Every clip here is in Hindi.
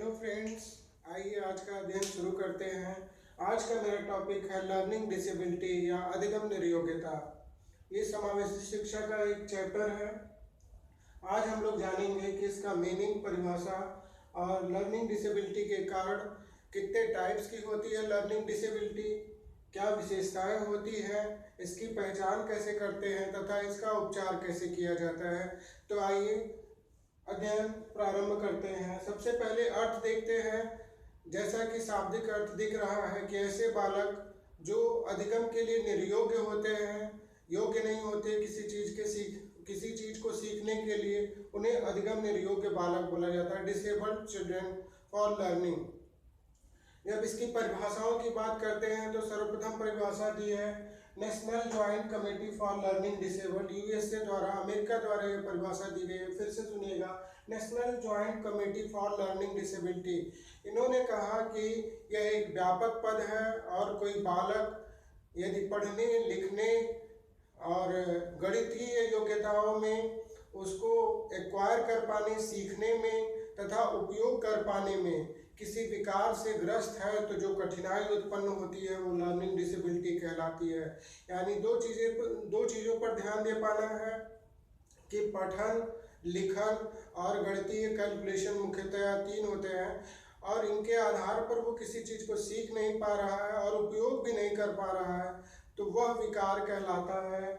हेलो फ्रेंड्स, आइए आज का अध्ययन शुरू करते हैं। आज का मेरा टॉपिक है लर्निंग डिसेबिलिटी या अधिगम निर्योग्यता। ये समावेशी शिक्षा का एक चैप्टर है। आज हम लोग जानेंगे कि इसका मीनिंग, परिभाषा और लर्निंग डिसेबिलिटी के कारण कितने टाइप्स की होती है लर्निंग डिसेबिलिटी, क्या विशेषताएं होती हैं, इसकी पहचान कैसे करते हैं तथा इसका उपचार कैसे किया जाता है। तो आइए अध्ययन प्रारंभ करते हैं। सबसे पहले अर्थ देखते हैं। जैसा कि शाब्दिक अर्थ दिख रहा है कि ऐसे बालक जो अधिगम के लिए निर्योग्य होते हैं, योग्य नहीं होते किसी चीज को सीखने के लिए, उन्हें अधिगम निर्योग्य बालक बोला जाता है, डिसेबल्ड चिल्ड्रन फॉर लर्निंग। जब इसकी परिभाषाओं की बात करते हैं तो सर्वप्रथम परिभाषा दी है national joint committee for learning disabled, USA द्वारा, अमेरिका द्वारा ये परिभाषा दी गई है। फिर से सुनिएगा, national joint committee for learning disability. इन्होंने कहा कि यह एक व्यापक पद है और कोई बालक यदि पढ़ने, लिखने और गणितीय योग्यताओं में उसको एक्वायर कर पाने, सीखने में तथा उपयोग कर पाने में किसी विकार से ग्रस्त है तो जो कठिनाई उत्पन्न होती है वो लर्निंग डिसेबिलिटी कहलाती है। यानी दो चीज़ों पर ध्यान दे पाना है कि पठन, लिखन और गणितीय कैलकुलेशन मुख्यतः तीन होते हैं और इनके आधार पर वो किसी चीज़ को सीख नहीं पा रहा है और उपयोग भी नहीं कर पा रहा है तो वह विकार कहलाता है,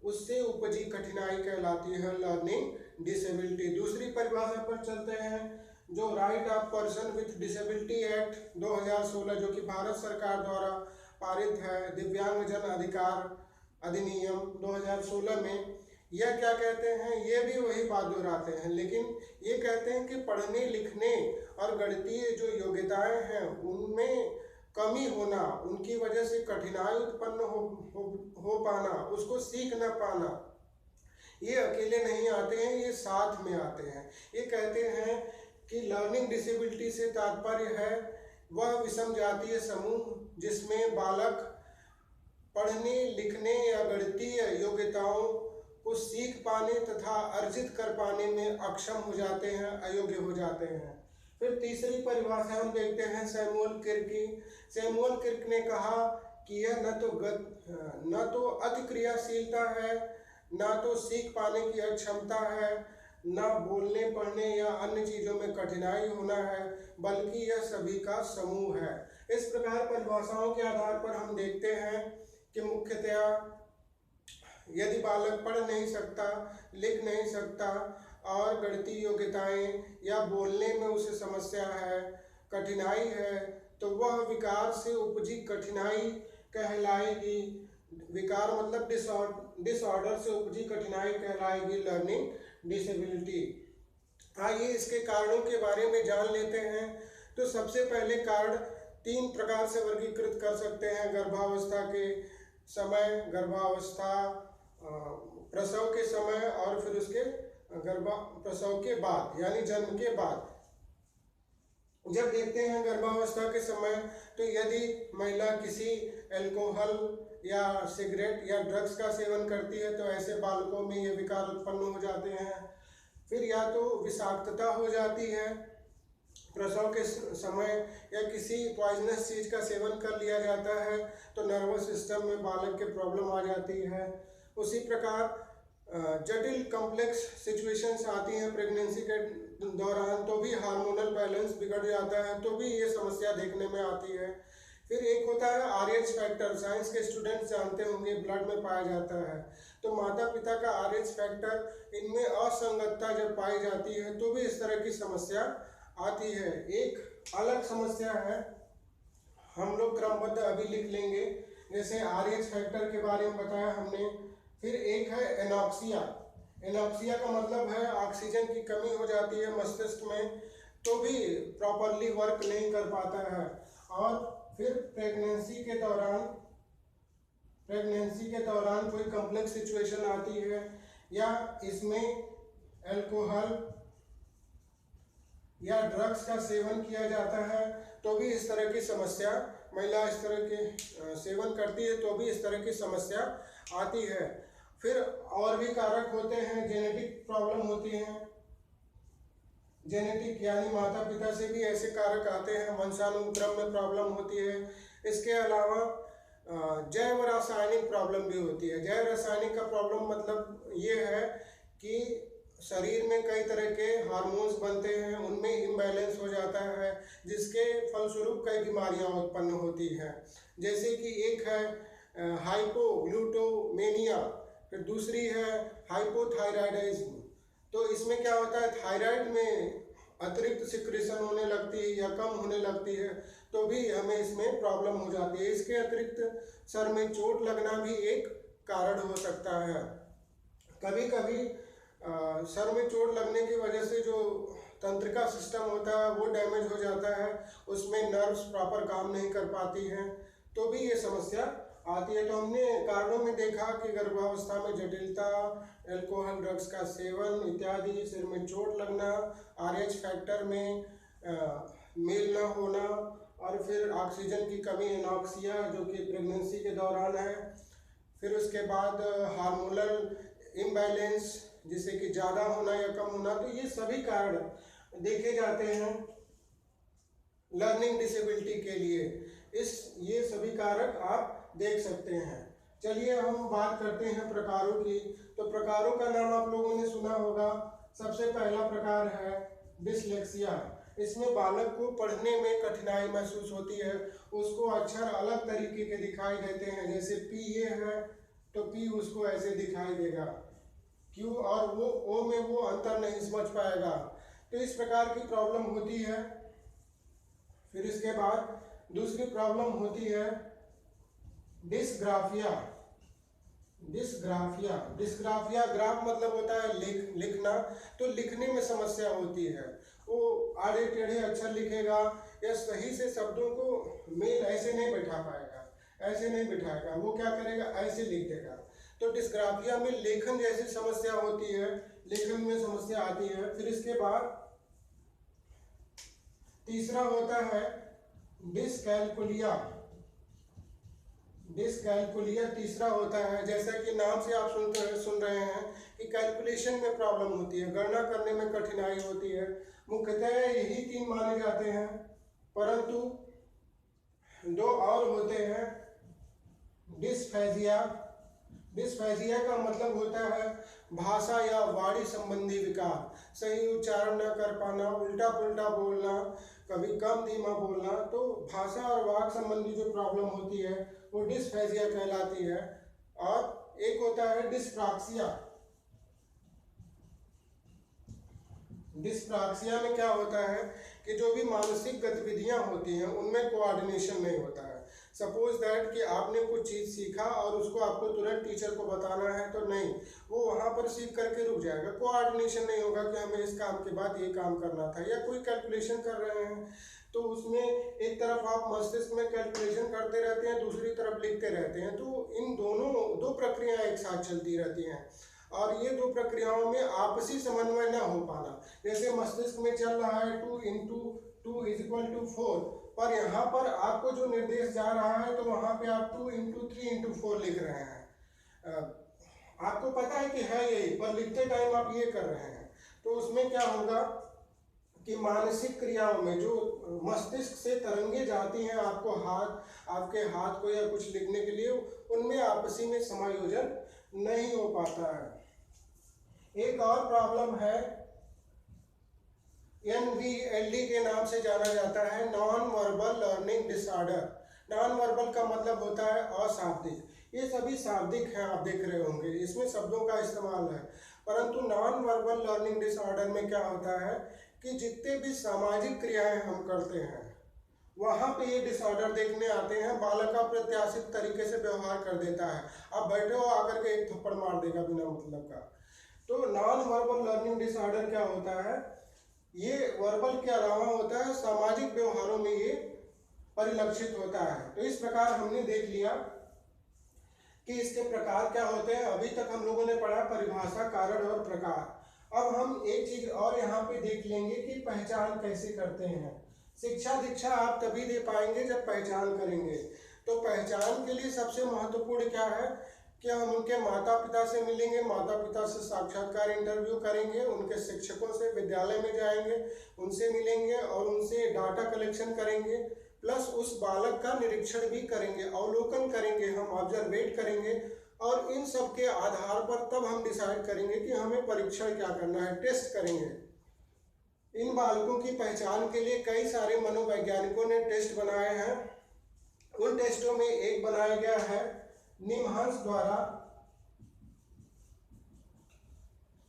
उससे उपजी कठिनाई कहलाती है लर्निंग डिसेबिलिटी। दूसरी परिभाषा पर चलते हैं जो right of person with disability act 2016 जो कि भारत सरकार द्वारा पारित है, दिव्यांगजन अधिकार अधिनियम 2016 में। यह क्या कहते हैं, ये भी वही बात दोहराते हैं, लेकिन ये कहते हैं कि पढ़ने, लिखने और गणितीय जो योग्यताएं हैं उनमें कमी होना, उनकी वजह से कठिनाई उत्पन्न हो पाना, उसको सीख न पाना, ये अकेले नहीं आते हैं, ये साथ में आते हैं। ये कहते हैं कि लर्निंग डिसेबिलिटी से तात्पर्य है वह विषम जातीय समूह जिसमें बालक पढ़ने, लिखने या गणितीय योग्यताओं को सीख पाने तथा अर्जित कर पाने में अक्षम हो जाते हैं, अयोग्य हो जाते हैं। फिर तीसरी परिभाषा हम देखते हैं सैमुअल किर्क की। सैमुअल किर्क ने कहा कि यह न तो अति क्रियाशीलता है, ना तो सीख पाने की अक्षमता है, ना बोलने, पढ़ने या अन्य चीज़ों में कठिनाई होना है, बल्कि यह सभी का समूह है। इस प्रकार परिभाषाओं के आधार पर हम देखते हैं कि मुख्यतया यदि बालक पढ़ नहीं सकता, लिख नहीं सकता और गणितीय योग्यताएं या बोलने में उसे समस्या है, कठिनाई है, तो वह विकार से उपजी कठिनाई कहलाएगी। विकार मतलब डिसऑर्डर से उपजी कठिनाई कहलाएगी लर्निंग डिसेबिलिटी। आइए इसके कारणों के बारे में जान लेते हैं। तो सबसे पहले कारण तीन प्रकार से वर्गीकृत कर सकते हैं: गर्भावस्था के समय, गर्भावस्था, प्रसव के समय और फिर उसके प्रसव के बाद यानी जन्म के बाद। जब देखते हैं गर्भावस्था के समय तो यदि महिला किसी अल्कोहल या सिगरेट या ड्रग्स का सेवन करती है तो ऐसे बालकों में ये विकार उत्पन्न हो जाते हैं। फिर या तो विषाक्तता हो जाती है प्रसव के समय, या किसी पॉइजनस चीज़ का सेवन कर लिया जाता है तो नर्वस सिस्टम में बालक के प्रॉब्लम आ जाती है। उसी प्रकार जटिल कॉम्प्लेक्स सिचुएशंस आती हैं प्रेगनेंसी के दौरान, तो भी हार्मोनल बैलेंस बिगड़ जाता है, तो भी ये समस्या देखने में आती है। फिर एक होता है RH फैक्टर, साइंस के स्टूडेंट्स जानते होंगे, ब्लड में पाया जाता है। तो माता पिता का RH फैक्टर, इनमें असंगतता जब पाई जाती है तो भी इस तरह की समस्या आती है। एक अलग समस्या है, हम लोग क्रमबद्ध अभी लिख लेंगे, जैसे RH फैक्टर के बारे में बताया हमने। फिर एक है एनॉक्सिया। एनॉक्सिया का मतलब है ऑक्सीजन की कमी हो जाती है मस्तिष्क में, तो भी प्रॉपरली वर्क नहीं कर पाता है। और फिर प्रेगनेंसी के दौरान कोई कॉम्प्लेक्स सिचुएशन आती है या इसमें अल्कोहल या ड्रग्स का सेवन किया जाता है तो भी इस तरह की समस्या, महिला इस तरह के सेवन करती है तो भी इस तरह की समस्या आती है। फिर और भी कारक होते हैं, जेनेटिक प्रॉब्लम होती हैं, जेनेटिक यानी माता पिता से भी ऐसे कारक आते हैं, वंशानुक्रम में प्रॉब्लम होती है। इसके अलावा जैव रासायनिक प्रॉब्लम भी होती है। जैव रासायनिक का प्रॉब्लम मतलब ये है कि शरीर में कई तरह के हार्मोन्स बनते हैं, उनमें इम्बैलेंस हो जाता है, जिसके फलस्वरूप कई बीमारियां उत्पन्न होती हैं। जैसे कि एक है हाइपोग्लूटोमेनिया, फिर दूसरी है हाइपोथायराइडिज्म। तो इसमें क्या होता है, थायराइड में अतिरिक्त सिक्रेशन होने लगती है या कम होने लगती है, तो भी हमें इसमें प्रॉब्लम हो जाती है। इसके अतिरिक्त सर में चोट लगना भी एक कारण हो सकता है। कभी कभी सर में चोट लगने की वजह से जो तंत्रिका सिस्टम होता है वो डैमेज हो जाता है, उसमें नर्व्स प्रॉपर काम नहीं कर पाती हैं, तो भी ये समस्या आती है। तो हमने कारणों में देखा कि गर्भावस्था में जटिलता, अल्कोहल ड्रग्स का सेवन इत्यादि, सिर में चोट लगना, RH फैक्टर में मेल न होना, और फिर ऑक्सीजन की कमी एनॉक्सिया जो कि प्रेगनेंसी के दौरान है, फिर उसके बाद हार्मोनल इम्बैलेंस जिससे कि ज़्यादा होना या कम होना। तो ये सभी कारण देखे जाते हैं लर्निंग डिसेबिलिटी के लिए। ये सभी कारक आप देख सकते हैं। चलिए हम बात करते हैं प्रकारों की। तो प्रकारों का नाम आप लोगों ने सुना होगा। सबसे पहला प्रकार है डिसलेक्सिया। इसमें बालक को पढ़ने में कठिनाई महसूस होती है, उसको अक्षर अलग तरीके के दिखाई देते हैं। जैसे पी ये है तो पी उसको ऐसे दिखाई देगा, क्यू और वो ओ में वो अंतर नहीं समझ पाएगा। तो इस प्रकार की प्रॉब्लम होती है। फिर इसके बाद दूसरी प्रॉब्लम होती है डिस्ग्राफिया। डिस्ग्राफिया ग्राफ मतलब होता है लिखना, तो लिखने में समस्या होती है। वो आड़े टेढ़े अक्षर लिखेगा या सही से शब्दों को मेल ऐसे नहीं बैठा पाएगा, ऐसे नहीं बिठाएगा, वो क्या करेगा, ऐसे लिख देगा। तो डिस्ग्राफिया में लेखन जैसी समस्या होती है, लेखन में समस्या आती है। फिर इसके बाद तीसरा होता है डिसकैलकुलिया तीसरा होता है। जैसा कि नाम से आप सुन रहे हैं कि कैलकुलेशन में प्रॉब्लम होती है, गणना करने में कठिनाई होती है। मुख्यतः यही 3 माने जाते हैं, परंतु 2 और होते हैं। डिस्फेजिया का मतलब होता है भाषा या वाणी संबंधी विकार, सही उच्चारण न कर पाना, उल्टा पुल्टा बोलना, कभी कम धीमा बोलना। तो भाषा और वाक संबंधी जो प्रॉब्लम होती है वो डिस्फेजिया कहलाती है। और एक होता है डिस्प्राक्सिया में क्या होता है कि जो भी मानसिक गतिविधियां होती हैं उनमें कोऑर्डिनेशन नहीं होता है। सपोज दैट कि आपने कुछ चीज़ सीखा और उसको आपको तुरंत टीचर को बताना है, तो नहीं, वो वहाँ पर सीख करके रुक जाएगा। कोऑर्डिनेशन नहीं होगा कि हमें इस काम के बाद ये काम करना था, या कोई कैलकुलेशन कर रहे हैं तो उसमें एक तरफ आप मस्तिष्क में कैलकुलेशन करते रहते हैं, दूसरी तरफ लिखते रहते हैं। तो इन दोनों 2 प्रक्रियाएं एक साथ चलती रहती हैं, और ये 2 प्रक्रियाओं में आपसी समन्वय न हो पाना। जैसे मस्तिष्क में चल रहा है 2 × 2 = 4, पर यहाँ पर आपको जो निर्देश जा रहा है तो वहाँ पे आप 2 × 3 × 4 लिख रहे हैं। आपको पता है कि है यही, पर लिखते टाइम आप ये कर रहे हैं। तो उसमें क्या होगा कि मानसिक क्रियाओं में जो मस्तिष्क से तरंगे जाती हैं आपके हाथ को या कुछ लिखने के लिए, उनमें आपसी में समायोजन नहीं हो पाता है। एक और प्रॉब्लम है NVLD के नाम से जाना जाता है, non verbal learning disorder. Non verbal का मतलब होता है अशाब्दिक। ये सभी शाब्दिक हैं, आप देख रहे होंगे, इसमें शब्दों का इस्तेमाल है। परंतु नॉन वर्बल लर्निंग डिसऑर्डर में क्या होता है कि जितने भी सामाजिक क्रियाएं हम करते हैं वहाँ पे ये डिसऑर्डर देखने आते हैं। बालक अप्रत्याशित तरीके से व्यवहार कर देता है, आप बैठे हो आकर के एक थप्पड़ मार देगा बिना मतलब का। तो नॉन वर्बल लर्निंग डिसऑर्डर क्या होता है, ये वर्बल के अलावा होता है, सामाजिक व्यवहारों में ये परिलक्षित होता है। तो इस प्रकार हमने देख लिया कि इसके प्रकार क्या होते हैं। अभी तक हम लोगों ने पढ़ा परिभाषा, कारण और प्रकार। अब हम एक चीज और यहाँ पे देख लेंगे कि पहचान कैसे करते हैं। शिक्षा दीक्षा आप तभी दे पाएंगे जब पहचान करेंगे। तो पहचान के लिए सबसे महत्वपूर्ण क्या है कि हम उनके माता पिता से मिलेंगे, माता पिता से साक्षात्कार इंटरव्यू करेंगे, उनके शिक्षकों से विद्यालय में जाएंगे, उनसे मिलेंगे और उनसे डाटा कलेक्शन करेंगे, प्लस उस बालक का निरीक्षण भी करेंगे, अवलोकन करेंगे, हम ऑब्जर्वेट करेंगे और इन सब के आधार पर तब हम डिसाइड करेंगे कि हमें परीक्षण क्या करना है, टेस्ट करेंगे। इन बालकों की पहचान के लिए कई सारे मनोवैज्ञानिकों ने टेस्ट बनाए हैं। उन टेस्टों में एक बनाया गया है निमहांस द्वारा।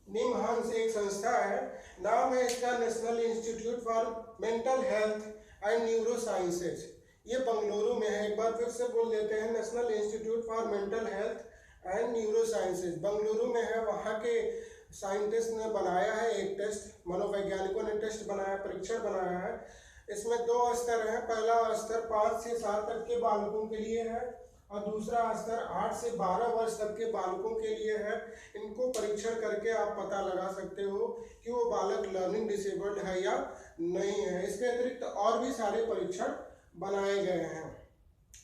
निमहांस एक संस्था है, नाम है इसका national institute for mental health and neuro sciences. ये बंगलुरु में है। एक बार फिर से बोल देते हैं, national institute for mental health and neuro sciences Bengaluru में है। वहाँ के साइंटिस्ट ने बनाया है एक टेस्ट, मनोवैज्ञानिकों ने टेस्ट बनाया, परीक्षण बनाया है। इसमें 2 स्तर हैं। पहला स्तर 5 से 7 तक के बालकों के लिए है और दूसरा स्तर 8 से 12 वर्ष तक के बालकों के लिए है। इनको परीक्षण करके आप पता लगा सकते हो कि वो बालक लर्निंग डिसेबल्ड है या नहीं है। इसके अतिरिक्त और भी सारे परीक्षण बनाए गए हैं।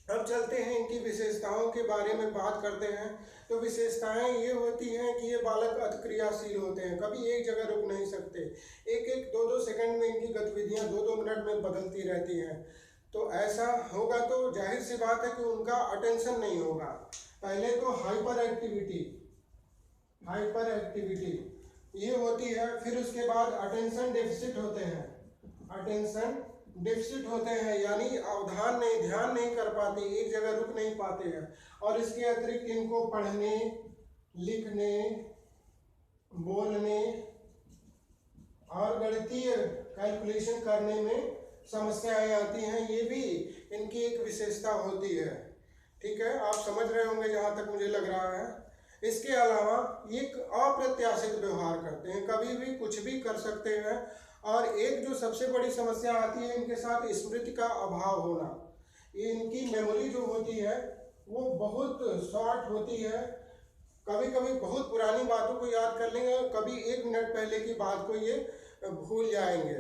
अब चलते हैं इनकी विशेषताओं के बारे में बात करते हैं। तो विशेषताएं ये होती हैं कि ये बालक अति क्रियाशील होते हैं, कभी एक जगह रुक नहीं सकते, एक 2-2 सेकंड में इनकी गतिविधियां 2-2 मिनट में बदलती रहती हैं। तो ऐसा होगा तो जाहिर सी बात है कि उनका अटेंशन नहीं होगा। पहले तो हाइपर एक्टिविटी ये होती है, फिर उसके बाद अटेंशन डेफिसिट होते हैं, यानी अवधान नहीं, ध्यान नहीं कर पाते, एक जगह रुक नहीं पाते हैं। और इसके अतिरिक्त इनको पढ़ने, लिखने, बोलने और गणितीय कैलकुलेशन करने में समस्याएं आती हैं। ये भी इनकी एक विशेषता होती है। ठीक है, आप समझ रहे होंगे जहाँ तक मुझे लग रहा है। इसके अलावा ये अप्रत्याशित व्यवहार करते हैं, कभी भी कुछ भी कर सकते हैं। और एक जो सबसे बड़ी समस्या आती है इनके साथ, स्मृति का अभाव होना। ये इनकी मेमोरी जो होती है वो बहुत शॉर्ट होती है। कभी कभी बहुत पुरानी बातों को याद कर लेंगे, कभी 1 मिनट पहले की बात को ये भूल जाएंगे।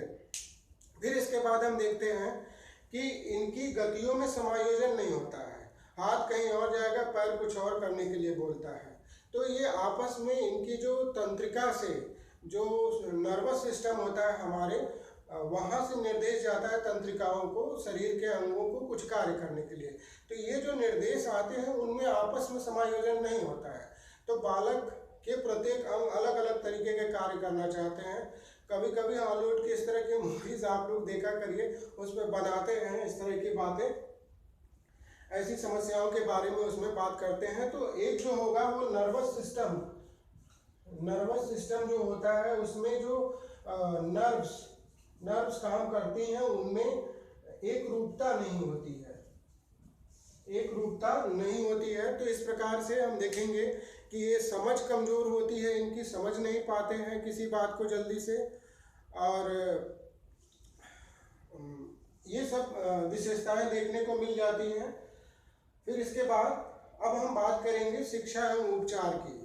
फिर इसके बाद हम देखते हैं कि इनकी गतियों में समायोजन नहीं होता है, हाथ कहीं और जाएगा, पैर कुछ और करने के लिए बोलता है। तो ये आपस में इनकी जो तंत्रिका से, जो नर्वस सिस्टम होता है हमारे, वहाँ से निर्देश जाता है तंत्रिकाओं को, शरीर के अंगों को कुछ कार्य करने के लिए। तो ये जो निर्देश आते हैं उनमें आपस में समायोजन नहीं होता है। तो बालक के प्रत्येक अंग अलग अलग तरीके के कार्य करना चाहते हैं। कभी कभी हॉलीवुड के इस तरह की मूवीज आप लोग देखा करिए, उसमें बनाते हैं इस तरह की बातें, ऐसी समस्याओं के बारे में उसमें बात करते हैं। तो एक जो होगा वो नर्वस सिस्टम जो होता है, उसमें जो नर्व्स काम करती हैं, उनमें एक रूपता नहीं होती है। तो इस प्रकार से हम देखेंगे कि ये समझ कमज़ोर होती है, इनकी समझ नहीं पाते हैं किसी बात को जल्दी से। और ये सब विशेषताएं देखने को मिल जाती हैं। फिर इसके बाद अब हम बात करेंगे शिक्षा एवं उपचार की।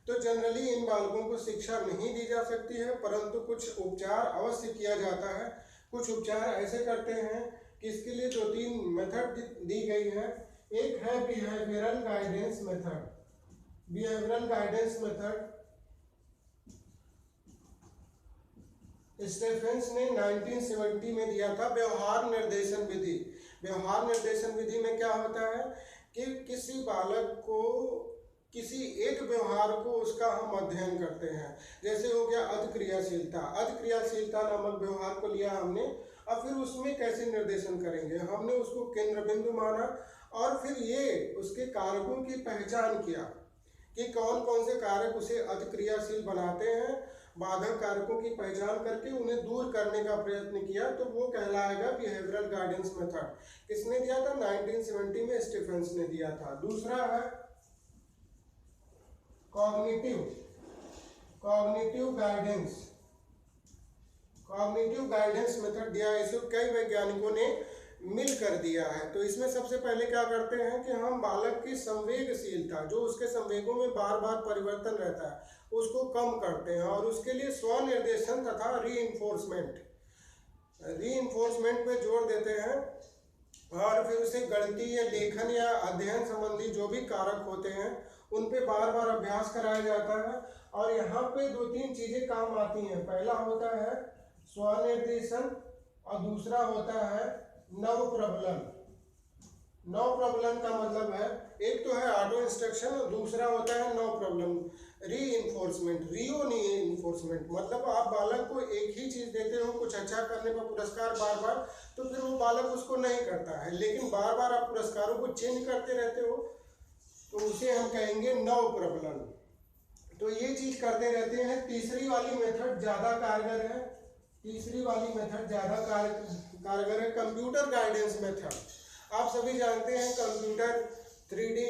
तो जनरली इन बालकों को शिक्षा नहीं दी जा सकती है, परंतु कुछ उपचार अवश्य किया जाता है। कुछ उपचार ऐसे करते हैं कि इसके लिए 2-3 मेथड दी गई है। एक है बिहेवियरल गाइडेंस मेथड। स्टेफेंस ने 1970 में दिया था व्यवहार निर्देशन विधि। व्यवहार निर्देशन विधि में क्या होता है कि किसी बालक को किसी एक व्यवहार को उसका हम अध्ययन करते हैं। जैसे हो गया अति क्रियाशीलता नामक व्यवहार को लिया हमने, और फिर उसमें कैसे निर्देशन करेंगे, हमने उसको केंद्र बिंदु माना और फिर ये उसके कारकों की पहचान किया कि कौन कौन से कारक उसे अति क्रियाशील बनाते हैं। बाधक कारकों की पहचान करके उन्हें दूर करने का प्रयत्न किया, तो वो कहलाएगा बिहेवियरल गाइडेंस मेथड। किसने दिया था? 1970 में स्टीफेंस ने दिया था। दूसरा है कॉग्निटिव गाइडेंस मेथड दिया है। इसको कई वैज्ञानिकों ने मिलकर दिया है। तो इसमें सबसे पहले क्या करते हैं कि हम बालक की संवेगशीलता, जो उसके संवेगों में बार बार परिवर्तन रहता है, उसको कम करते हैं और उसके लिए स्वनिर्देशन तथा रीइंफोर्समेंट पे जोर देते हैं। और फिर उसे गणितीय लेखन या अध्ययन संबंधी जो भी कारक होते हैं उन पे बार बार अभ्यास कराया जाता है। और यहाँ पे 2-3 चीजें काम आती हैं। पहला होता है स्वनिर्देशन और दूसरा होता है नव प्रबलन। नव प्रबलन का मतलब है, एक तो है ऑटो इंस्ट्रक्शन और दूसरा होता है नव प्रबलन, री इन्फोर्समेंट। मतलब आप बालक को एक ही चीज देते हो, कुछ अच्छा करने पर पुरस्कार बार बार, तो फिर वो बालक उसको नहीं करता है। लेकिन बार बार आप पुरस्कारों को चेंज करते रहते हो तो उसे हम कहेंगे नव प्रबलन। तो ये चीज करते रहते हैं। तीसरी वाली मेथड ज्यादा कारगर है। कारगर है कंप्यूटर गाइडेंस मेथड। आप सभी जानते हैं कंप्यूटर 3D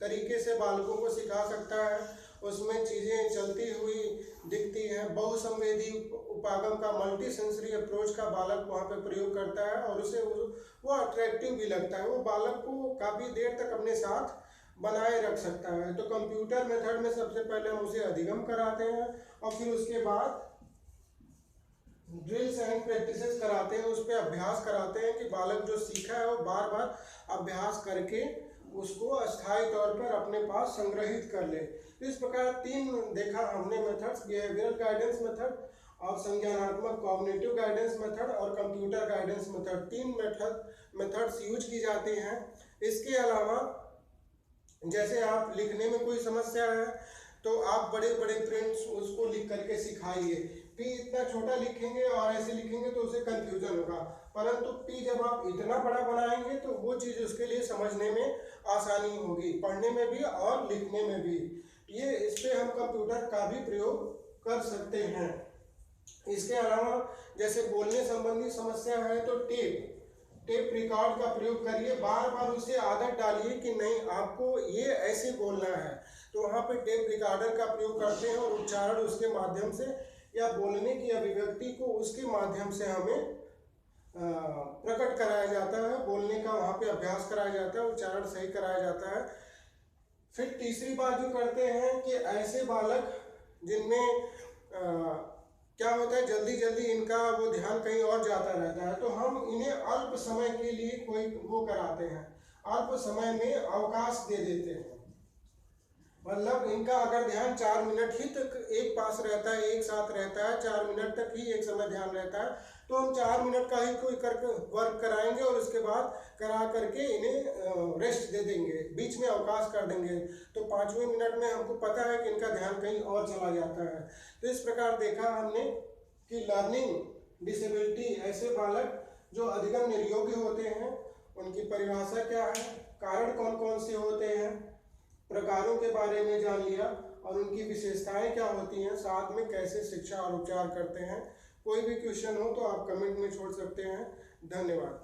तरीके से बालकों को सिखा सकता है। उसमें चीज़ें चलती हुई दिखती हैं। बहुसंवेदी उपागम का, मल्टी सेंसरी अप्रोच का बालक वहाँ पे प्रयोग करता है और उसे वो अट्रैक्टिव भी लगता है। वो बालक को काफ़ी देर तक अपने साथ बनाए रख सकता है। तो कंप्यूटर मेथड में सबसे पहले हम उसे अधिगम कराते हैं और फिर उसके बाद ड्रिल्स एंड प्रैक्टिसेस कराते हैं, उस पर अभ्यास कराते हैं कि बालक जो सीखा है वो बार बार अभ्यास करके उसको अस्थायी तौर पर अपने पास संग्रहित कर ले। तो इस प्रकार 3 देखा हमने मेथड्स, बिहेवियरल गाइडेंस मेथड और संज्ञानात्मक कॉग्निटिव गाइडेंस मेथड और computer guidance method. 3 methods use की जाती हैं। इसके अलावा जैसे आप लिखने में कोई समस्या है तो आप बड़े बड़े प्रिंट्स उसको लिख करके सिखाइए। पी इतना छोटा लिखेंगे और ऐसे लिखेंगे तो उसे कंफ्यूजन होगा, परंतु पी जब आप इतना बड़ा बनाएंगे तो वो चीज़ उसके लिए समझने में आसानी होगी, पढ़ने में भी और लिखने में भी। ये इस पर हम कंप्यूटर का भी प्रयोग कर सकते हैं। इसके अलावा जैसे बोलने संबंधी समस्या है तो टेप रिकॉर्ड का प्रयोग करिए। बार बार उसे आदत डालिए कि नहीं आपको ये ऐसे बोलना है, तो वहाँ पे टेप रिकॉर्डर का प्रयोग करते हैं और उच्चारण उसके माध्यम से या बोलने की अभिव्यक्ति को उसके माध्यम से हमें प्रकट कराया जाता है। बोलने का वहाँ पे अभ्यास कराया जाता है, उच्चारण सही कराया जाता है। फिर तीसरी बात जो करते हैं कि ऐसे बालक जिनमें क्या होता है जल्दी इनका वो ध्यान कहीं और जाता रहता है, तो हम इन्हें अल्प समय के लिए कोई वो कराते हैं, अल्प समय में अवकाश दे देते हैं। मतलब इनका अगर ध्यान 4 मिनट ही तक एक पास रहता है, एक साथ रहता है, 4 मिनट तक ही एक समय ध्यान रहता है, तो हम 4 मिनट का ही कोई करके वर्क कराएंगे और उसके बाद करा करके इन्हें रेस्ट दे देंगे, बीच में अवकाश कर देंगे। तो 5वें मिनट में हमको पता है कि इनका ध्यान कहीं और चला जाता है। तो इस प्रकार देखा हमने कि लर्निंग डिसेबिलिटी, ऐसे बालक जो अधिगम निर्योग्य होते हैं, उनकी परिभाषा क्या है, कारण कौन कौन से होते हैं, प्रकारों के बारे में जान लिया और उनकी विशेषताएं क्या होती हैं, साथ में कैसे शिक्षा और उपचार करते हैं। कोई भी क्वेश्चन हो तो आप कमेंट में छोड़ सकते हैं। धन्यवाद।